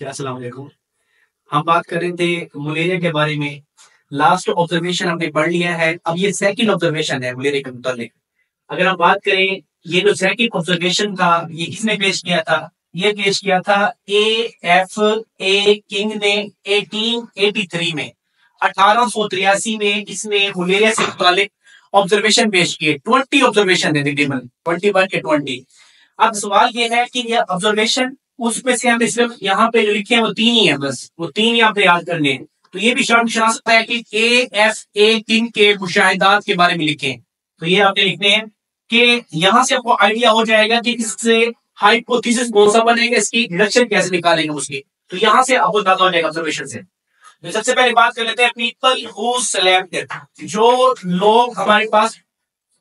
अस्सलाम वालेकुम। हम बात कर रहे थे मलेरिया के बारे में। लास्ट ऑब्जर्वेशन हमने पढ़ लिया है, अब ये सेकंड ऑब्जर्वेशन है मलेरिया के मुतालिक। अगर हम बात करें, ये जो सेकंड ऑब्जर्वेशन था ये किसने पेश किया था? ये पेश किया था A.F.A. किंग ने 1883 में। 1883 में इसने मलेरिया से मुतालिक ऑब्जर्वेशन पेश किए। 20 ऑब्जर्वेशन है तकरीबन 21 के 20। अब सवाल ये है कि ये ऑब्जर्वेशन उसमें से हमने सिर्फ यहाँ पे जो लिखे हैं वो 3 ही है, बस वो 3 यहाँ पे याद करने हैं। तो ये भी शॉर्ट निशान सकता है कि A.F.A. किंग के मुशाहिदात के बारे में लिखे। तो ये आपने लिखने हैं कि यहाँ से आपको आइडिया हो जाएगा कि इससे हाइपोथेसिस कौन सा बनेगा, इसकी डिडक्शन कैसे निकालेंगे उसकी। तो यहाँ से आपको अंदाजा हो जाएगा ऑब्जर्वेशन से। तो सबसे पहले बात कर लेते हैं पीपल हु सेलेक्ट, जो लोग हमारे पास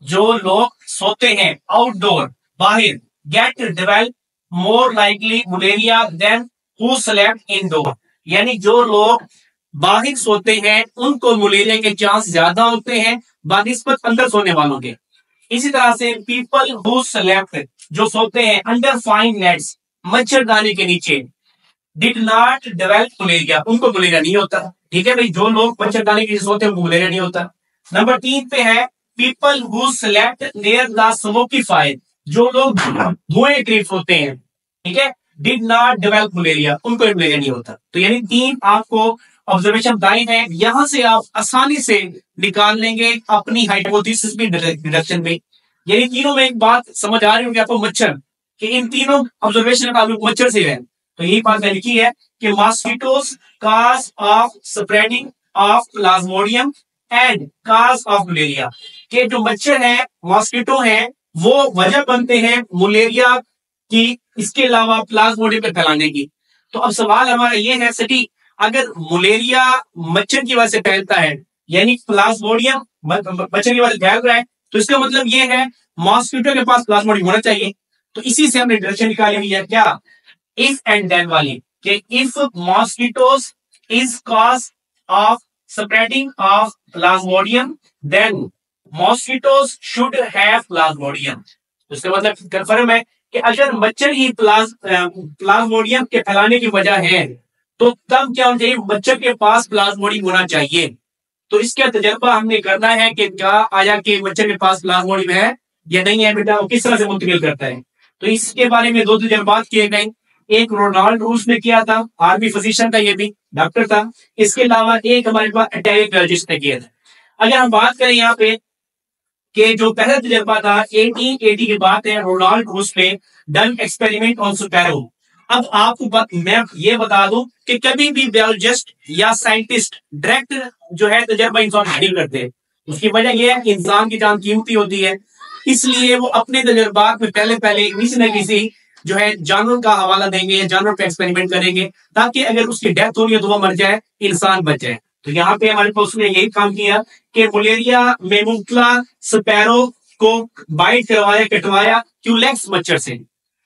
जो लोग सोते हैं आउटडोर बाहर, get develop more likely malaria than who select indoor, यानी जो लोग बाहर सोते हैं उनको मलेरिया के चांस ज्यादा होते हैं बानिस्बत अंदर सोने वालों के। इसी तरह से पीपल हु सेलेक्ट, जो सोते हैं अंडर फाइन नेट्स, मच्छरदानी के नीचे, डिड नॉट डेवलप मलेरिया, उनको मलेरिया नहीं होता। ठीक है भाई, जो लोग मच्छरदानी के नीचे सोते हैं उनको मलेरिया नहीं होता। नंबर 3 पे है people who select near the smoky fire, जो लोग धुएं के करीब सोते हैं, ठीक है, डिड नॉट डेवलप मलेरिया, उनको मलेरिया नहीं होता। तो यानी 3 आपको ऑब्जर्वेशन बताए हैं, यहां से आप आसानी से निकाल लेंगे अपनी हाइपोथेसिस भी डिडक्शन में। यानी तीनों में एक बात समझ आ रही होगी आपको, मच्छर, कि इन तीनों ऑब्जर्वेशन का मच्छर से है। तो यही बात लिखी है कि mosquitoes cause of spreading of Plasmodium and cause of malaria, के जो मच्छर है मॉस्किटो है वो वजह बनते हैं मलेरिया की, इसके अलावा प्लाज्मोडियम पे फैलाने की। तो अब सवाल हमारा ये है सटी, अगर मलेरिया मच्छर की वजह से फैलता है, यानी प्लाज्मोडियम मच्छर की वजह से फैल रहा है, तो इसका मतलब ये है मॉस्किटो के पास प्लाज्मोडियम होना चाहिए। तो इसी से हमने डिडक्शन निकाली हुई है क्या, इफ एंड देन वाली, कि if mosquitoes is cause of spreading of plasmodium then mosquitoes should have plasmodium. इसका मतलब कंफर्म है कि अगर मच्छर ही प्लाज्मोडियम के फैलाने की वजह है तो तब क्या होना चाहिए, मच्छर के पास प्लाज्मोडियम होना चाहिए। तो इसका तजर्बा हमने करना है कि क्या आया कि मच्छर के पास प्लाज्मोडियम है या नहीं है, बेटा वो किस तरह से मुंतकिल करता है। तो इसके बारे में 2 तजर्बात किए गए। एक रोनाल्ड रूस ने किया था, आर्मी फिजिशियन था, ये भी डॉक्टर था। इसके अलावा एक हमारे पास एटॉमिक बायोलॉजिस्ट ने किया था। अगर हम बात करें यहाँ पे कि जो पहला तजर्बा था 1880 की बात है, रोनाल्ड रूस ने डन एक्सपेरिमेंट ऑन स्पैरो। अब आपको मैं ये बता दूं कि कभी भी बायोलॉजिस्ट या साइंटिस्ट डायरेक्ट जो है तजर्बा इंसान नहीं करते। उसकी वजह यह है कि इंसान की जान कीमती होती है, इसलिए वो अपने तजर्बात में पहले किसी न किसी जो है जानवर का हवाला देंगे, जानवर पे एक्सपेरिमेंट करेंगे, ताकि अगर उसकी डेथ हो रही है तो वो मर जाए, इंसान बच जाए। तो यहाँ पे हमारे पास उसने यही काम किया कि मलेरिया में मुब्तला स्पैरो को बाइट करवाया, कटवाया क्यूलेक्स मच्छर से।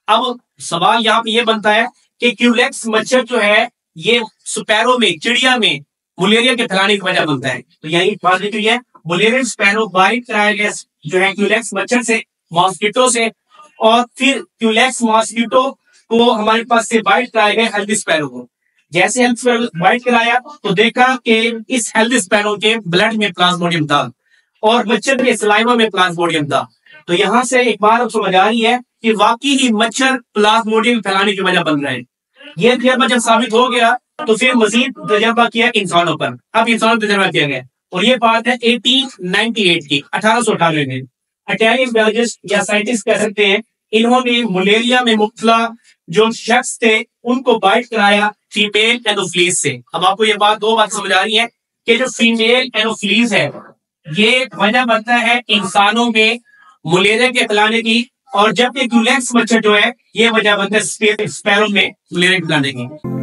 अब सवाल यहाँ पे ये बनता है कि क्यूलेक्स मच्छर जो है ये स्पैरो में, चिड़िया में मलेरिया के फैलाने की वजह बनता है। तो यही बात लिखी है, मलेरिया स्पैरो बाइट कराया गया जो है क्यूलेक्स मच्छर से, मॉस्किटो से, और फिर क्यूलेक्स मॉस्किटो को हमारे पास से बाइट कराया गया हेल्दी स्पैरो को। जैसे हेल्दी स्पैरो बाइट कराया तो देखा कि इस हेल्दी स्पैरो के ब्लड में प्लाज्मोडियम था और मच्छर के सलाइवा में प्लाज्मोडियम था। तो यहां से एक बार अब समझ आ रही है कि वाकई ही मच्छर प्लाज्मोडियम फैलाने की वजह बन रहे हैं। यह तजर्बा जब साबित हो गया तो फिर मजीद तजर्बा किया इंसानों पर। अब इंसानों पर तजर्बा किया गया और ये बात है 1898 की, 1898 में। एटॉमिक बायोलॉजिस्ट या साइंटिस्ट कह सकते हैं, इन्होंने मलेरिया में मुब्तला जो शख्स थे उनको बाइट कराया फीमेल एनोफ्लीज से। अब आपको ये बात 2 बात समझ आ रही है कि जो फीमेल एनोफ्लीज है ये वजह बनता है इंसानों में मलेरिया के फैलाने की, और जबकि क्यूलेक्स मच्छर जो है ये वजह बनता है स्पैरो में मलेरिया के फैलाने की।